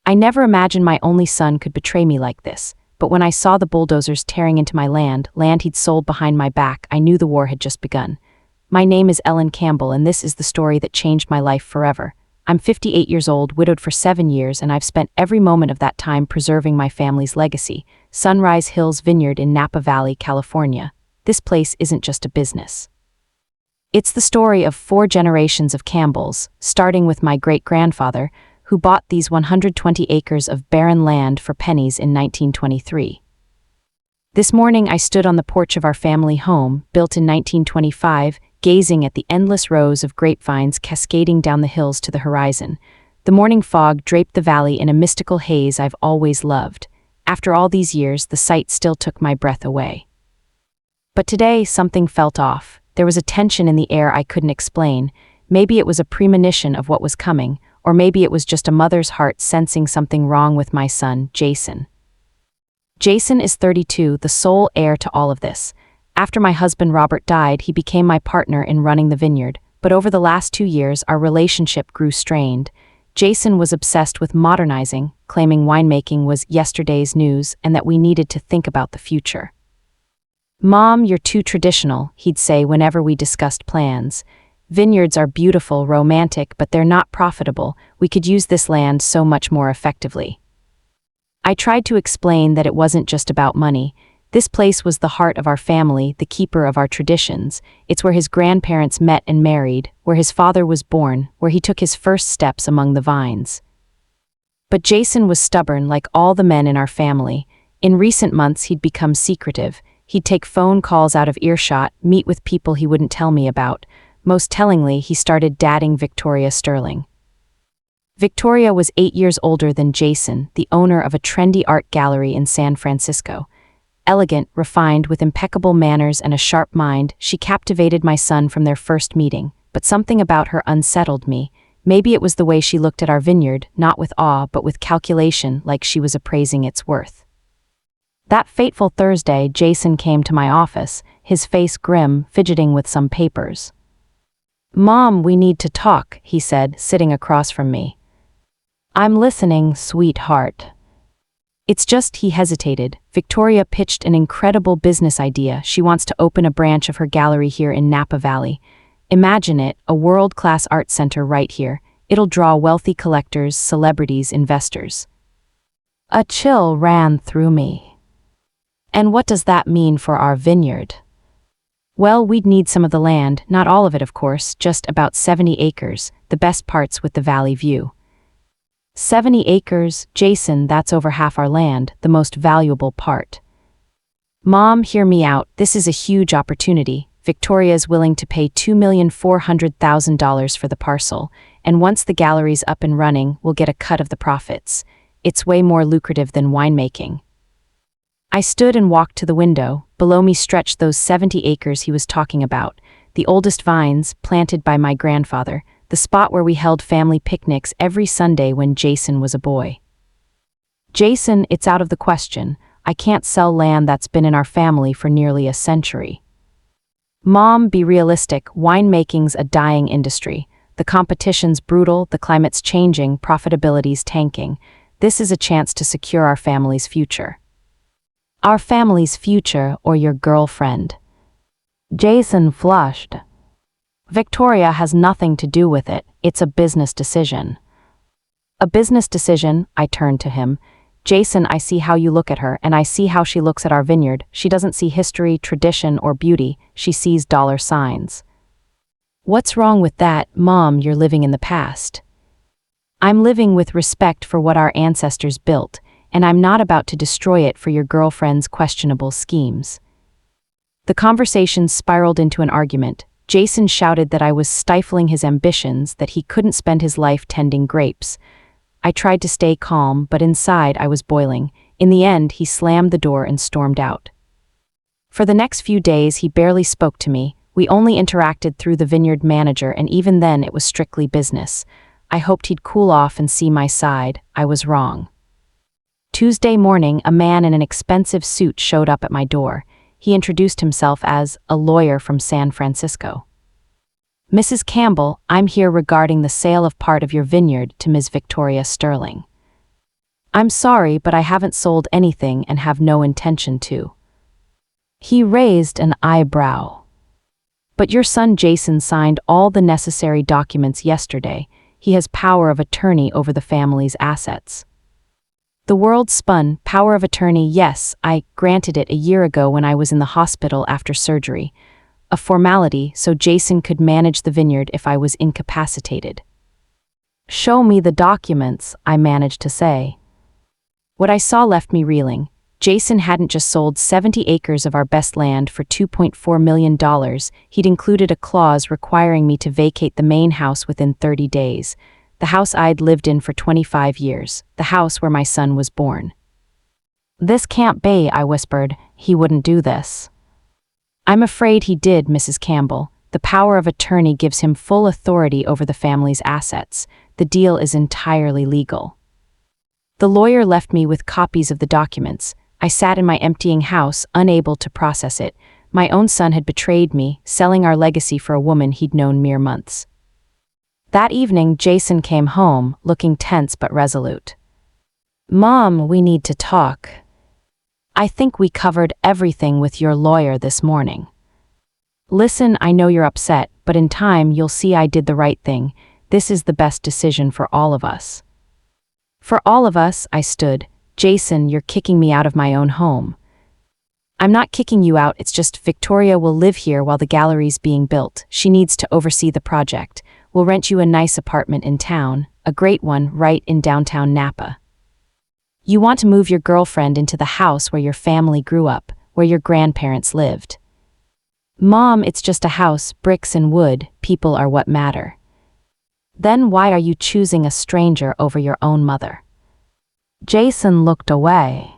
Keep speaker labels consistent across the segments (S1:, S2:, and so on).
S1: I never imagined my only son could betray me like this, but when I saw the bulldozers tearing into my land he'd sold behind my back, I knew the war had just begun. My name is Ellen Campbell, and this is the story that changed my life forever. I'm 58 years old, widowed for 7 years, and I've spent every moment of that time preserving my family's legacy. Sunrise Hills Vineyard in Napa Valley, California. This place isn't just a business. It's the story of 4 generations of Campbells, starting with my great-grandfather, who bought these 120 acres of barren land for pennies in 1923. This morning I stood on the porch of our family home, built in 1925, gazing at the endless rows of grapevines cascading down the hills to the horizon. The morning fog draped the valley in a mystical haze I've always loved. After all these years, the sight still took my breath away. But today, something felt off. There was a tension in the air I couldn't explain. Maybe it was a premonition of what was coming, or maybe it was just a mother's heart sensing something wrong with my son, Jason. Jason is 32, the sole heir to all of this. After my husband Robert died, he became my partner in running the vineyard, but over the last 2 years, our relationship grew strained. Jason was obsessed with modernizing, claiming winemaking was yesterday's news and that we needed to think about the future. "Mom, you're too traditional," he'd say whenever we discussed plans. "Vineyards are beautiful, romantic, but they're not profitable. We could use this land so much more effectively." I tried to explain that it wasn't just about money. This place was the heart of our family, the keeper of our traditions. It's where his grandparents met and married, where his father was born, where he took his first steps among the vines. But Jason was stubborn, like all the men in our family. In recent months, he'd become secretive. He'd take phone calls out of earshot, meet with people he wouldn't tell me about. Most tellingly, he started dating Victoria Sterling. Victoria was 8 years older than Jason, the owner of a trendy art gallery in San Francisco. Elegant, refined, with impeccable manners and a sharp mind, she captivated my son from their first meeting, but something about her unsettled me. Maybe it was the way she looked at our vineyard, not with awe, but with calculation, like she was appraising its worth. That fateful Thursday, Jason came to my office, his face grim, fidgeting with some papers. "Mom, we need to talk," he said, sitting across from me. "I'm listening, sweetheart." It's just, he hesitated. Victoria pitched an incredible business idea. She wants to open a branch of her gallery here in Napa Valley. Imagine it, a world-class art center right here. It'll draw wealthy collectors, celebrities, investors. A chill ran through me. And what does that mean for our vineyard? Well, we'd need some of the land, not all of it of course, just about 70 acres, the best parts with the valley view. 70 acres, Jason, that's over half our land, the most valuable part. Mom, hear me out, this is a huge opportunity. Victoria's willing to pay $2,400,000 for the parcel, and once the gallery's up and running, we'll get a cut of the profits. It's way more lucrative than winemaking. I stood and walked to the window. Below me stretched those 70 acres he was talking about, the oldest vines, planted by my grandfather, the spot where we held family picnics every Sunday when Jason was a boy. Jason, it's out of the question. I can't sell land that's been in our family for nearly a century. Mom, be realistic. Winemaking's a dying industry. The competition's brutal, the climate's changing, profitability's tanking. This is a chance to secure our family's future. Our family's future, or your girlfriend? Jason flushed. Victoria has nothing to do with it. It's a business decision. A business decision? I turned to him. Jason, I see how you look at her, and I see how she looks at our vineyard. She doesn't see history, tradition, or beauty. She sees dollar signs. What's wrong with that? Mom, you're living in the past. I'm living with respect for what our ancestors built, and I'm not about to destroy it for your girlfriend's questionable schemes. The conversation spiraled into an argument. Jason shouted that I was stifling his ambitions, that he couldn't spend his life tending grapes. I tried to stay calm, but inside I was boiling. In the end, he slammed the door and stormed out. For the next few days, he barely spoke to me. We only interacted through the vineyard manager, and even then it was strictly business. I hoped he'd cool off and see my side. I was wrong. Tuesday morning, a man in an expensive suit showed up at my door. He introduced himself as a lawyer from San Francisco. Mrs. Campbell, I'm here regarding the sale of part of your vineyard to Ms. Victoria Sterling. I'm sorry, but I haven't sold anything and have no intention to. He raised an eyebrow. But your son Jason signed all the necessary documents yesterday. He has power of attorney over the family's assets. The world spun. Power of attorney, yes, I granted it a year ago when I was in the hospital after surgery. A formality so Jason could manage the vineyard if I was incapacitated. Show me the documents, I managed to say. What I saw left me reeling. Jason hadn't just sold 70 acres of our best land for $2.4 million, he'd included a clause requiring me to vacate the main house within 30 days, the house I'd lived in for 25 years, the house where my son was born. This can't be, I whispered. He wouldn't do this. I'm afraid he did, Mrs. Campbell. The power of attorney gives him full authority over the family's assets. The deal is entirely legal. The lawyer left me with copies of the documents. I sat in my emptying house, unable to process it. My own son had betrayed me, selling our legacy for a woman he'd known mere months. That evening, Jason came home, looking tense but resolute. Mom, we need to talk. I think we covered everything with your lawyer this morning. Listen, I know you're upset, but in time you'll see I did the right thing. This is the best decision for all of us. For all of us, I stood. Jason, you're kicking me out of my own home. I'm not kicking you out, it's just Victoria will live here while the gallery's being built. She needs to oversee the project. We'll rent you a nice apartment in town, a great one right in downtown Napa. You want to move your girlfriend into the house where your family grew up, where your grandparents lived. Mom, it's just a house, bricks and wood, people are what matter. Then why are you choosing a stranger over your own mother? Jason looked away.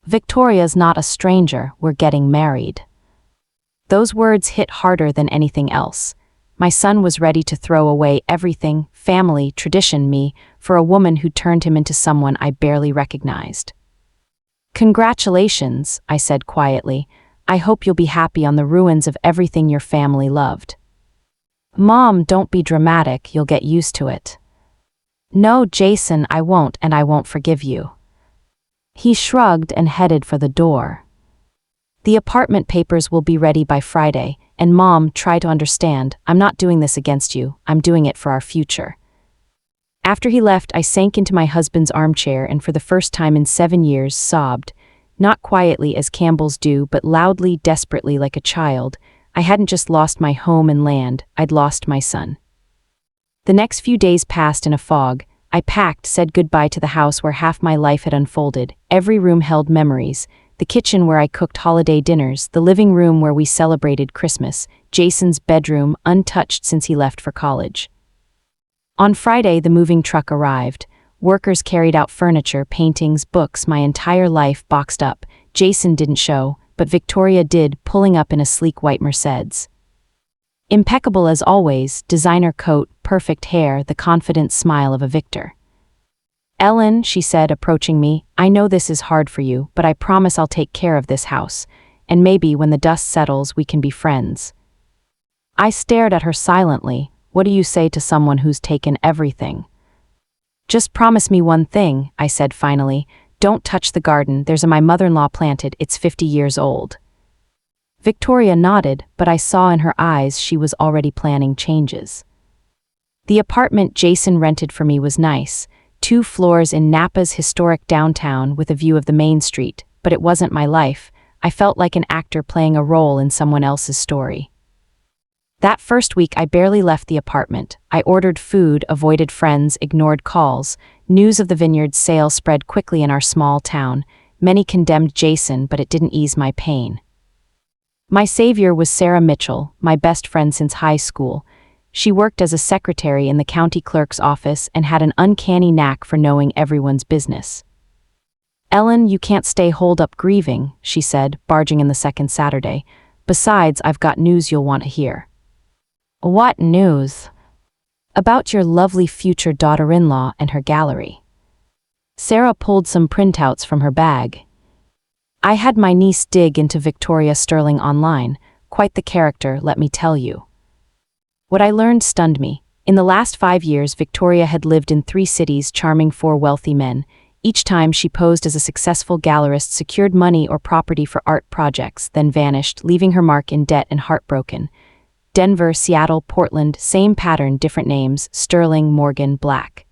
S1: Victoria's not a stranger, we're getting married. Those words hit harder than anything else. My son was ready to throw away everything, family, tradition, me, for a woman who turned him into someone I barely recognized. Congratulations, I said quietly. I hope you'll be happy on the ruins of everything your family loved. Mom, don't be dramatic, you'll get used to it. No, Jason, I won't, and I won't forgive you. He shrugged and headed for the door. The apartment papers will be ready by Friday, and Mom, try to understand, I'm not doing this against you, I'm doing it for our future. After he left, I sank into my husband's armchair and for the first time in 7 years sobbed, not quietly as Campbells do, but loudly, desperately like a child. I hadn't just lost my home and land, I'd lost my son. The next few days passed in a fog. I packed, said goodbye to the house where half my life had unfolded. Every room held memories. The kitchen where I cooked holiday dinners, the living room where we celebrated Christmas, Jason's bedroom, untouched since he left for college. On Friday, the moving truck arrived. Workers carried out furniture, paintings, books, my entire life boxed up. Jason didn't show, but Victoria did, pulling up in a sleek white Mercedes. Impeccable as always, designer coat, perfect hair, the confident smile of a victor. Ellen, she said, approaching me, I know this is hard for you, but I promise I'll take care of this house, and maybe when the dust settles we can be friends. I stared at her silently. What do you say to someone who's taken everything? Just promise me one thing, I said finally. Don't touch the garden, there's a my mother-in-law planted, it's 50 years old. Victoria nodded, but I saw in her eyes she was already planning changes. The apartment Jason rented for me was nice, 2 floors in Napa's historic downtown with a view of the main street, but it wasn't my life. I felt like an actor playing a role in someone else's story. That first week I barely left the apartment. I ordered food, avoided friends, ignored calls. News of the vineyard's sale spread quickly in our small town. Many condemned Jason, but it didn't ease my pain. My savior was Sarah Mitchell, my best friend since high school. She worked as a secretary in the county clerk's office and had an uncanny knack for knowing everyone's business. Ellen, you can't stay holed up grieving, she said, barging in the second Saturday. Besides, I've got news you'll want to hear. What news? About your lovely future daughter-in-law and her gallery. Sarah pulled some printouts from her bag. I had my niece dig into Victoria Sterling online, quite the character, let me tell you. What I learned stunned me. In the last 5 years, Victoria had lived in 3 cities, charming 4 wealthy men. Each time she posed as a successful gallerist, secured money or property for art projects, then vanished, leaving her mark in debt and heartbroken. Denver, Seattle, Portland, same pattern, different names, Sterling, Morgan, Black.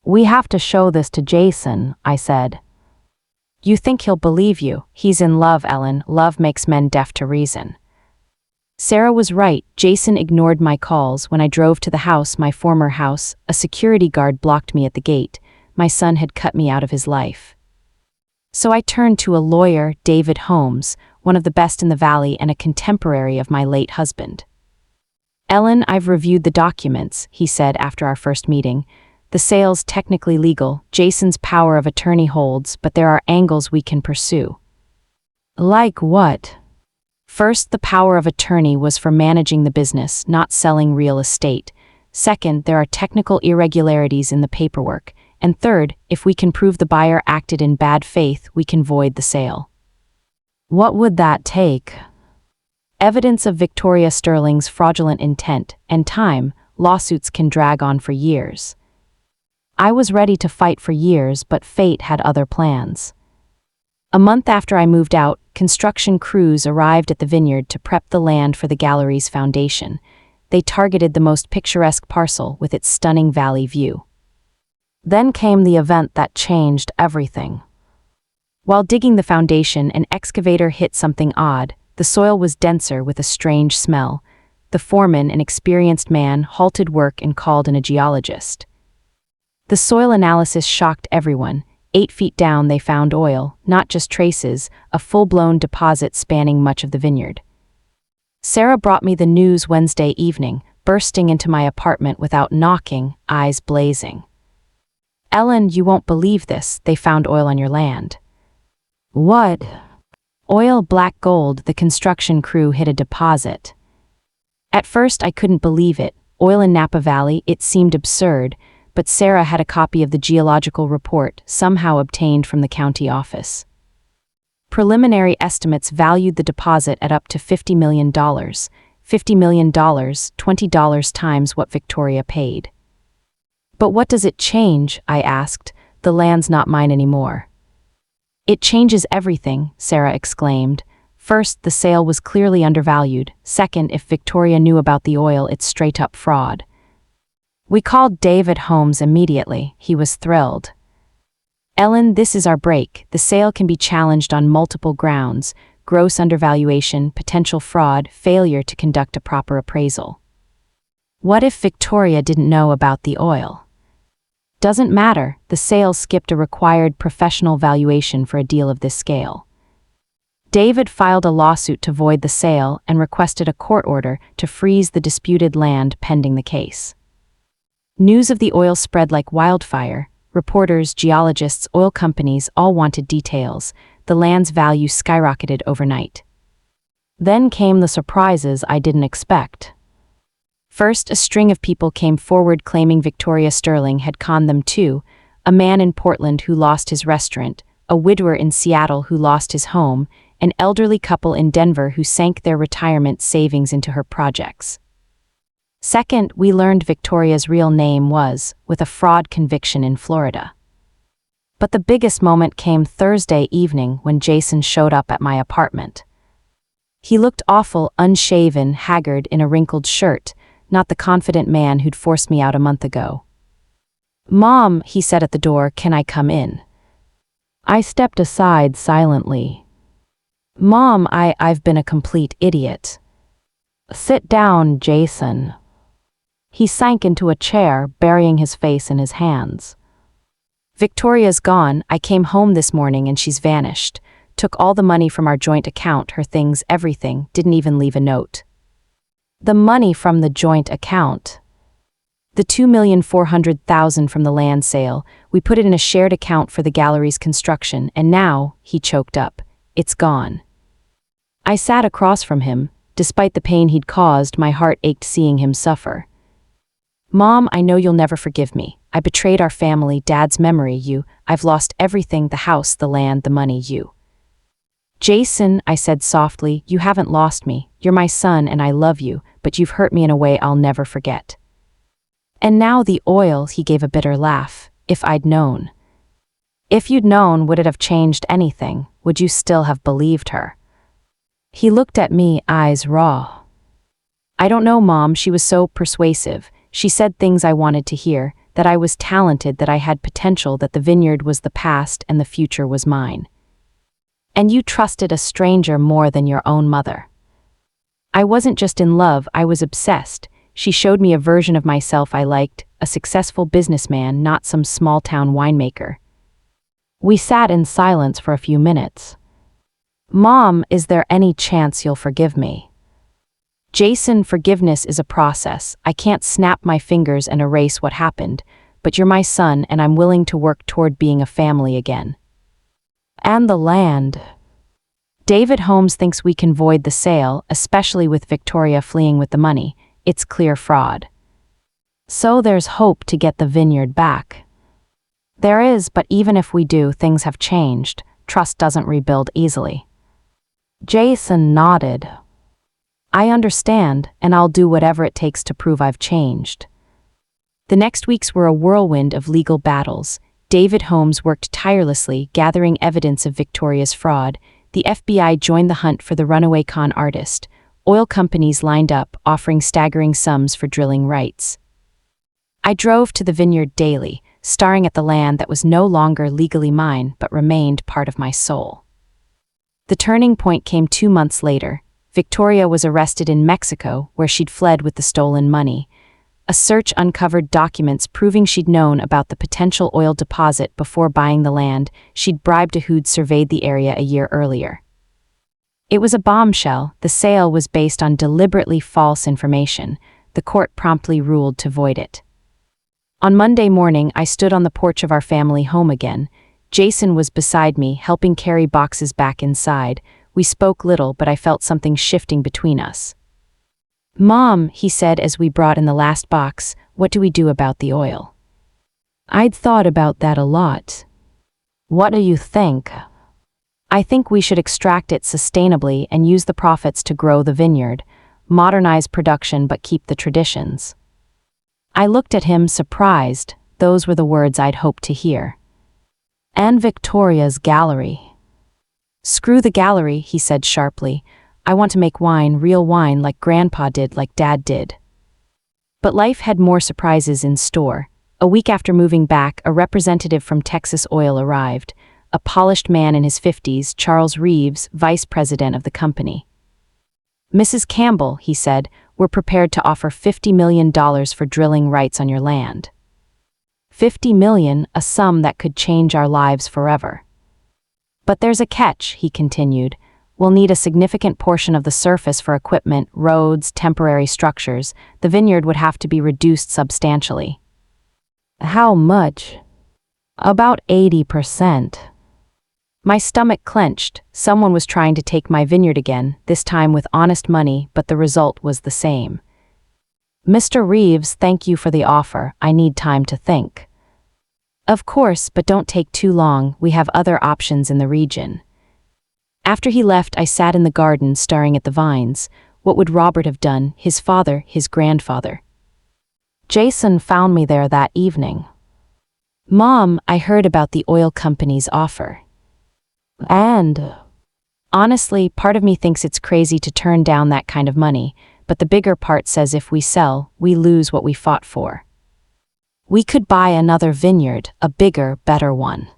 S1: "We have to show this to Jason," I said. "You think he'll believe you? He's in love, Ellen. Love makes men deaf to reason." Sarah was right. Jason ignored my calls. When I drove to the house, my former house, a security guard blocked me at the gate. My son had cut me out of his life. So I turned to a lawyer, David Holmes, one of the best in the valley and a contemporary of my late husband. "Ellen, I've reviewed the documents," he said after our first meeting. "The sale's technically legal. Jason's power of attorney holds, but there are angles we can pursue." "Like what?" "First, the power of attorney was for managing the business, not selling real estate. Second, there are technical irregularities in the paperwork. And third, if we can prove the buyer acted in bad faith, we can void the sale." "What would that take?" "Evidence of Victoria Sterling's fraudulent intent and time. Lawsuits can drag on for years." I was ready to fight for years, but fate had other plans. A month after I moved out, construction crews arrived at the vineyard to prep the land for the gallery's foundation. They targeted the most picturesque parcel with its stunning valley view. Then came the event that changed everything. While digging the foundation, an excavator hit something odd. The soil was denser with a strange smell. The foreman, an experienced man, halted work and called in a geologist. The soil analysis shocked everyone. 8 feet down they found oil, not just traces, a full-blown deposit spanning much of the vineyard. Sarah brought me the news Wednesday evening, bursting into my apartment without knocking, eyes blazing. "Ellen, you won't believe this. They found oil on your land." "What?" "Oil, black gold. The construction crew hit a deposit." At first I couldn't believe it. Oil in Napa Valley, it seemed absurd, but Sarah had a copy of the geological report, somehow obtained from the county office. Preliminary estimates valued the deposit at up to $50 million. $50 million, $20 times what Victoria paid. "But what does it change?" I asked. "The land's not mine anymore." "It changes everything," Sarah exclaimed. "First, the sale was clearly undervalued. Second, if Victoria knew about the oil, it's straight-up fraud." We called David Holmes immediately. He was thrilled. "Ellen, this is our break. The sale can be challenged on multiple grounds: gross undervaluation, potential fraud, failure to conduct a proper appraisal." "What if Victoria didn't know about the oil?" "Doesn't matter. The sale skipped a required professional valuation for a deal of this scale." David filed a lawsuit to void the sale and requested a court order to freeze the disputed land pending the case. News of the oil spread like wildfire. Reporters, geologists, oil companies all wanted details. The land's value skyrocketed overnight. Then came the surprises I didn't expect. First, a string of people came forward claiming Victoria Sterling had conned them too: a man in Portland who lost his restaurant, a widower in Seattle who lost his home, an elderly couple in Denver who sank their retirement savings into her projects. Second, we learned Victoria's real name was, with a fraud conviction in Florida. But the biggest moment came Thursday evening when Jason showed up at my apartment. He looked awful, unshaven, haggard, in a wrinkled shirt, not the confident man who'd forced me out a month ago. "Mom," he said at the door, "can I come in?" I stepped aside silently. "Mom, I've been a complete idiot." "Sit down, Jason." He sank into a chair, burying his face in his hands. "Victoria's gone. I came home this morning and she's vanished. Took all the money from our joint account, her things, everything, didn't even leave a note." "The money from the joint account?" "The $2,400,000 from the land sale. We put it in a shared account for the gallery's construction, and now," he choked up, "it's gone." I sat across from him. Despite the pain he'd caused, my heart ached seeing him suffer. "Mom, I know you'll never forgive me. I betrayed our family, Dad's memory, I've lost everything, the house, the land, the money, "Jason," I said softly, "you haven't lost me. You're my son and I love you, but you've hurt me in a way I'll never forget." "And now the oil," he gave a bitter laugh. "If I'd known." If you'd known, would it have changed anything? Would you still have believed her? He looked at me, eyes raw. I don't know, Mom, she was so persuasive. She said things I wanted to hear, that I was talented, that I had potential, that the vineyard was the past and the future was mine. And you trusted a stranger more than your own mother. I wasn't just in love, I was obsessed. She showed me a version of myself I liked, a successful businessman, not some small-town winemaker. We sat in silence for a few minutes. Mom, is there any chance you'll forgive me? Jason, forgiveness is a process. I can't snap my fingers and erase what happened, but you're my son and I'm willing to work toward being a family again. And the land. David Holmes thinks we can void the sale, especially with Victoria fleeing with the money. It's clear fraud. So there's hope to get the vineyard back. There is, but even if we do, things have changed. Trust doesn't rebuild easily. Jason nodded. I understand, and I'll do whatever it takes to prove I've changed. The next weeks were a whirlwind of legal battles. David Holmes worked tirelessly, gathering evidence of Victoria's fraud. The FBI joined the hunt for the runaway con artist. Oil companies lined up, offering staggering sums for drilling rights. I drove to the vineyard daily, staring at the land that was no longer legally mine but remained part of my soul. The turning point came 2 months later. Victoria was arrested in Mexico, where she'd fled with the stolen money. A search uncovered documents proving she'd known about the potential oil deposit before buying the land. She'd bribed a who'd surveyed the area a year earlier. It was a bombshell. The sale was based on deliberately false information. The court promptly ruled to void it. On Monday morning, I stood on the porch of our family home again. Jason was beside me, helping carry boxes back inside. We spoke little, but I felt something shifting between us. Mom, he said as we brought in the last box, what do we do about the oil? I'd thought about that a lot. What do you think? I think we should extract it sustainably and use the profits to grow the vineyard, modernize production but keep the traditions. I looked at him, surprised. Those were the words I'd hoped to hear. And Victoria's gallery. Screw the gallery, he said sharply. I want to make wine, real wine, like Grandpa did, like Dad did. But life had more surprises in store. A week after moving back, a representative from Texas Oil arrived, a polished man in his 50s, Charles Reeves, vice president of the company. Mrs. Campbell, he said, we're prepared to offer $50 million for drilling rights on your land. $50 million, a sum that could change our lives forever. But there's a catch, he continued. We'll need a significant portion of the surface for equipment, roads, temporary structures. The vineyard would have to be reduced substantially. How much? About 80%. My stomach clenched. Someone was trying to take my vineyard again, this time with honest money, but the result was the same. Mr. Reeves, thank you for the offer. I need time to think. Of course, but don't take too long. We have other options in the region. After he left, I sat in the garden staring at the vines. What would Robert have done, his father, his grandfather? Jason found me there that evening. Mom, I heard about the oil company's offer. And honestly, part of me thinks it's crazy to turn down that kind of money, but the bigger part says if we sell, we lose what we fought for. We could buy another vineyard, a bigger, better one.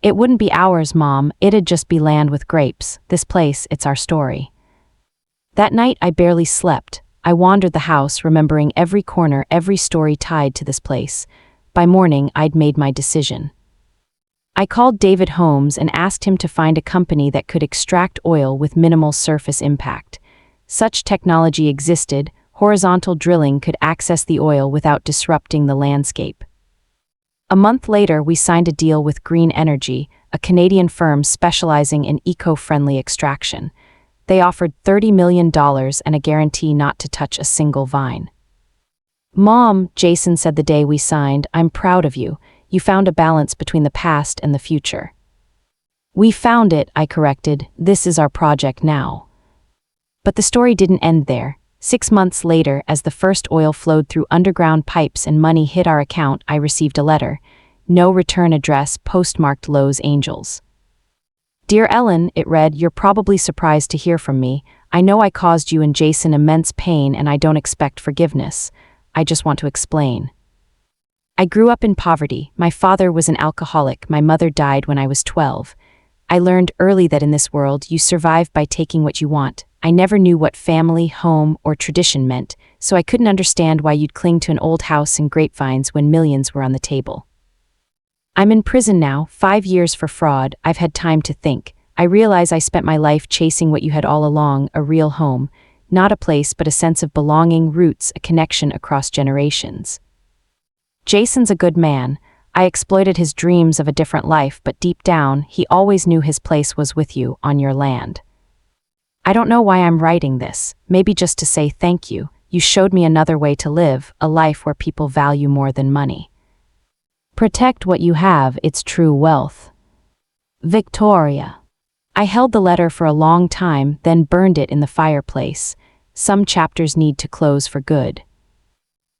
S1: It wouldn't be ours, Mom, it'd just be land with grapes. This place, it's our story. That night I barely slept. I wandered the house, remembering every corner, every story tied to this place. By morning, I'd made my decision. I called David Holmes and asked him to find a company that could extract oil with minimal surface impact. Such technology existed. Horizontal drilling could access the oil without disrupting the landscape. A month later, we signed a deal with Green Energy, a Canadian firm specializing in eco-friendly extraction. They offered $30 million and a guarantee not to touch a single vine. Mom, Jason said the day we signed, I'm proud of you. You found a balance between the past and the future. We found it, I corrected. This is our project now. But the story didn't end there. 6 months later, as the first oil flowed through underground pipes and money hit our account, I received a letter. no return address, postmarked Los Angeles. Dear Ellen, it read, you're probably surprised to hear from me. I know I caused you and Jason immense pain and I don't expect forgiveness. I just want to explain. I grew up in poverty. My father was an alcoholic. My mother died when I was 12. I learned early that in this world, you survive by taking what you want. I never knew what family, home, or tradition meant, so I couldn't understand why you'd cling to an old house and grapevines when millions were on the table. I'm in prison now, 5 years for fraud. I've had time to think. I realize I spent my life chasing what you had all along, a real home. Not a place, but a sense of belonging, roots, a connection across generations. Jason's a good man. I exploited his dreams of a different life, but deep down, he always knew his place was with you, on your land. I don't know why I'm writing this, maybe just to say thank you. You showed me another way to live, a life where people value more than money. Protect what you have, it's true wealth. Victoria. I held the letter for a long time, then burned it in the fireplace. Some chapters need to close for good.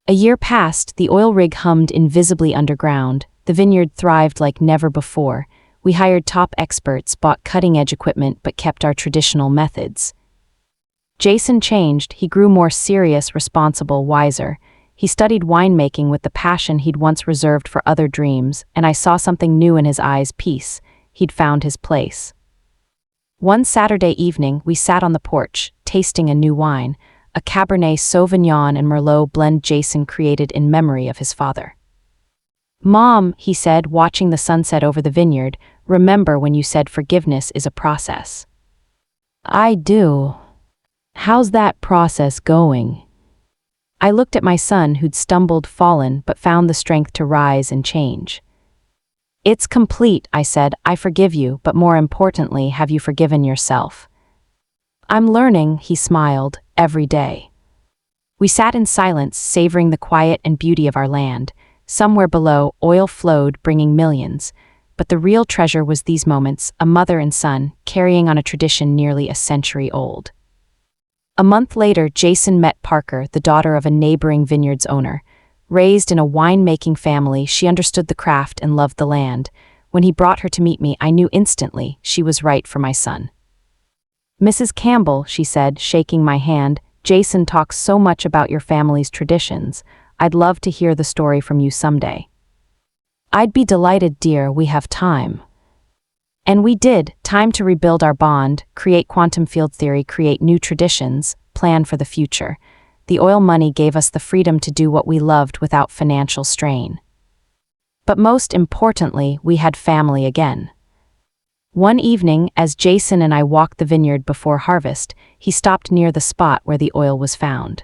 S1: A year passed, the oil rig hummed invisibly underground. The vineyard thrived like never before. We hired top experts, bought cutting-edge equipment, but kept our traditional methods. Jason changed. He grew more serious, responsible, wiser. He studied winemaking with the passion he'd once reserved for other dreams, and I saw something new in his eyes, peace. He'd found his place. One Saturday evening, we sat on the porch, tasting a new wine, a Cabernet Sauvignon and Merlot blend Jason created in memory of his father. Mom, he said, watching the sunset over the vineyard, remember when you said forgiveness is a process? I do. How's that process going? I looked at my son who'd stumbled, fallen, but found the strength to rise and change. It's complete, I said. I forgive you, but more importantly, have you forgiven yourself? I'm learning, he smiled, every day. We sat in silence, savoring the quiet and beauty of our land. Somewhere below, oil flowed, bringing millions. But the real treasure was these moments, a mother and son, carrying on a tradition nearly a century old. A month later, Jason met Parker, the daughter of a neighboring vineyard's owner. Raised in a winemaking family, she understood the craft and loved the land. When he brought her to meet me, I knew instantly she was right for my son. Mrs. Campbell, she said, shaking my hand, Jason talks so much about your family's traditions. I'd love to hear the story from you someday. I'd be delighted, dear, we have time. And we did, time to rebuild our bond, create quantum field theory, create new traditions, plan for the future. The oil money gave us the freedom to do what we loved without financial strain. But most importantly, we had family again. One evening, as Jason and I walked the vineyard before harvest, he stopped near the spot where the oil was found.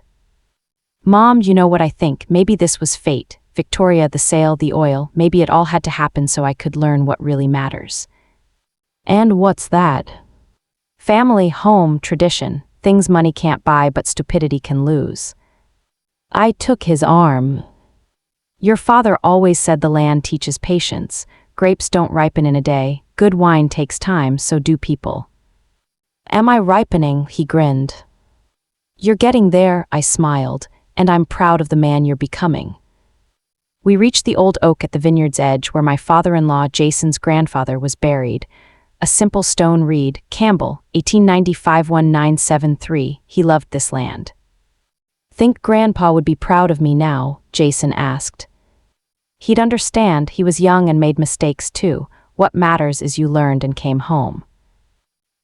S1: Mom, you know what I think? Maybe this was fate. Victoria, the sale, the oil, maybe it all had to happen so I could learn what really matters. And what's that? Family, home, tradition, things money can't buy but stupidity can lose. I took his arm. Your father always said the land teaches patience. Grapes don't ripen in a day. Good wine takes time, so do people. Am I ripening? He grinned. You're getting there, I smiled, and I'm proud of the man you're becoming. We reached the old oak at the vineyard's edge where my father-in-law, Jason's grandfather, was buried. A simple stone reed, Campbell, 1895-1973, he loved this land. Think Grandpa would be proud of me now, Jason asked. He'd understand, he was young and made mistakes too. What matters is you learned and came home.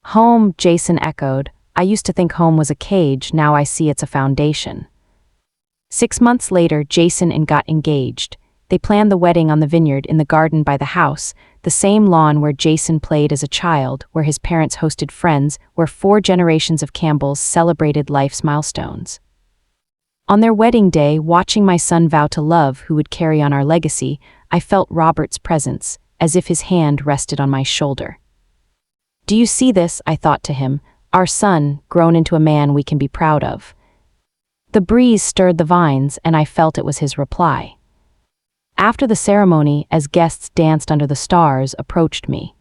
S1: Home, Jason echoed. I used to think home was a cage, now I see it's a foundation. 6 months later, Jason and got engaged. They planned the wedding on the vineyard in the garden by the house, the same lawn where Jason played as a child, where his parents hosted friends, where 4 generations of Campbells celebrated life's milestones. On their wedding day, watching my son vow to love who would carry on our legacy, I felt Robert's presence, as if his hand rested on my shoulder. Do you see this? I thought to him, our son, grown into a man we can be proud of. The breeze stirred the vines, and I felt it was his reply. After the ceremony, as guests danced under the stars, approached me.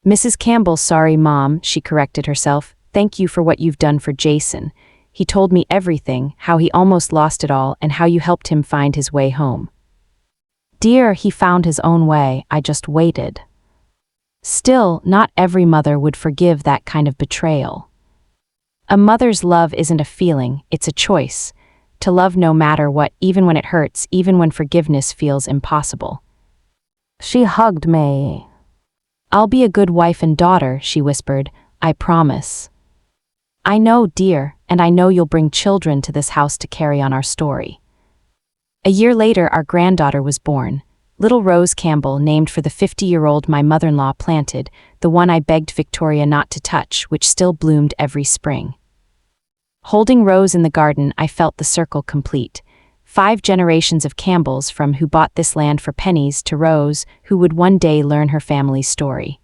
S1: Mrs. Campbell, sorry, Mom, she corrected herself. Thank you for what you've done for Jason. He told me everything, how he almost lost it all, and how you helped him find his way home. Dear, he found his own way, I just waited. Still, not every mother would forgive that kind of betrayal. A mother's love isn't a feeling, it's a choice. To love no matter what, even when it hurts, even when forgiveness feels impossible. She hugged me. I'll be a good wife and daughter, she whispered, I promise. I know, dear, and I know you'll bring children to this house to carry on our story. A year later, our granddaughter was born. Little Rose Campbell, named for the 50-year-old my mother-in-law planted, the one I begged Victoria not to touch, which still bloomed every spring. Holding Rose in the garden, I felt the circle complete. 5 generations of Campbells, from who bought this land for pennies to Rose, who would one day learn her family's story.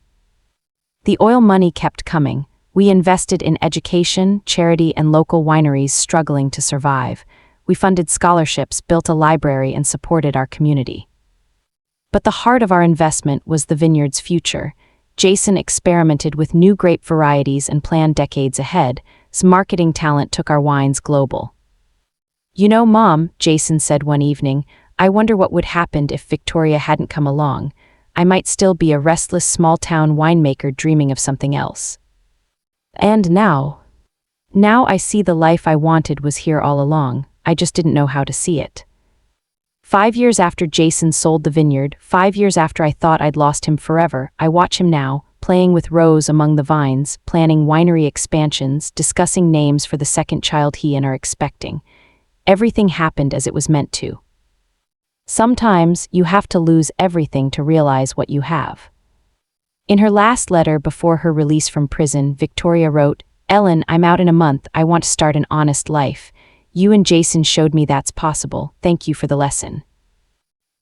S1: The oil money kept coming. We invested in education, charity, and local wineries struggling to survive. We funded scholarships, built a library, and supported our community. But the heart of our investment was the vineyard's future. Jason experimented with new grape varieties and planned decades ahead. His marketing talent took our wines global. You know, Mom, Jason said one evening, I wonder what would happen if Victoria hadn't come along. I might still be a restless small-town winemaker dreaming of something else. And now I see the life I wanted was here all along. I just didn't know how to see it. 5 years after Jason sold the vineyard, 5 years after I thought I'd lost him forever, I watch him now, playing with Rose among the vines, planning winery expansions, discussing names for the second child he and are expecting. Everything happened as it was meant to. Sometimes you have to lose everything to realize what you have. In her last letter before her release from prison, Victoria wrote, Ellen, I'm out in a month. I want to start an honest life. You and Jason showed me that's possible. Thank you for the lesson.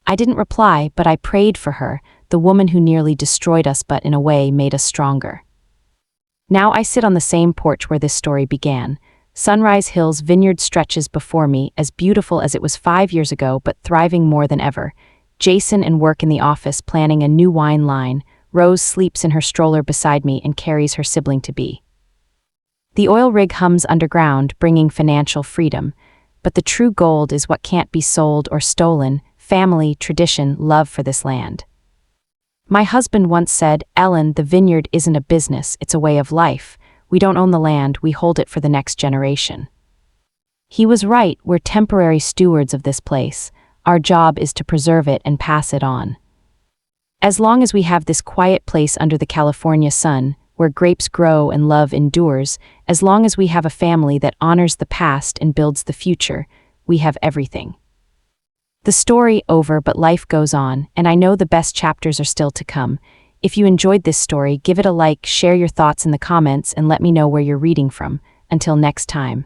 S1: I didn't reply, but I prayed for her, the woman who nearly destroyed us but in a way made us stronger. Now I sit on the same porch where this story began. Sunrise Hills vineyard stretches before me, as beautiful as it was 5 years ago, but thriving more than ever. Jason and work in the office planning a new wine line. Rose sleeps in her stroller beside me and carries her sibling-to-be. The oil rig hums underground, bringing financial freedom. But the true gold is what can't be sold or stolen: family, tradition, love for this land. My husband once said, Ellen, the vineyard isn't a business, it's a way of life. We don't own the land, we hold it for the next generation. He was right, we're temporary stewards of this place. Our job is to preserve it and pass it on. As long as we have this quiet place under the California sun, where grapes grow and love endures, as long as we have a family that honors the past and builds the future, we have everything. The story over, but life goes on, and I know the best chapters are still to come. If you enjoyed this story, give it a like, share your thoughts in the comments, and let me know where you're reading from. Until next time.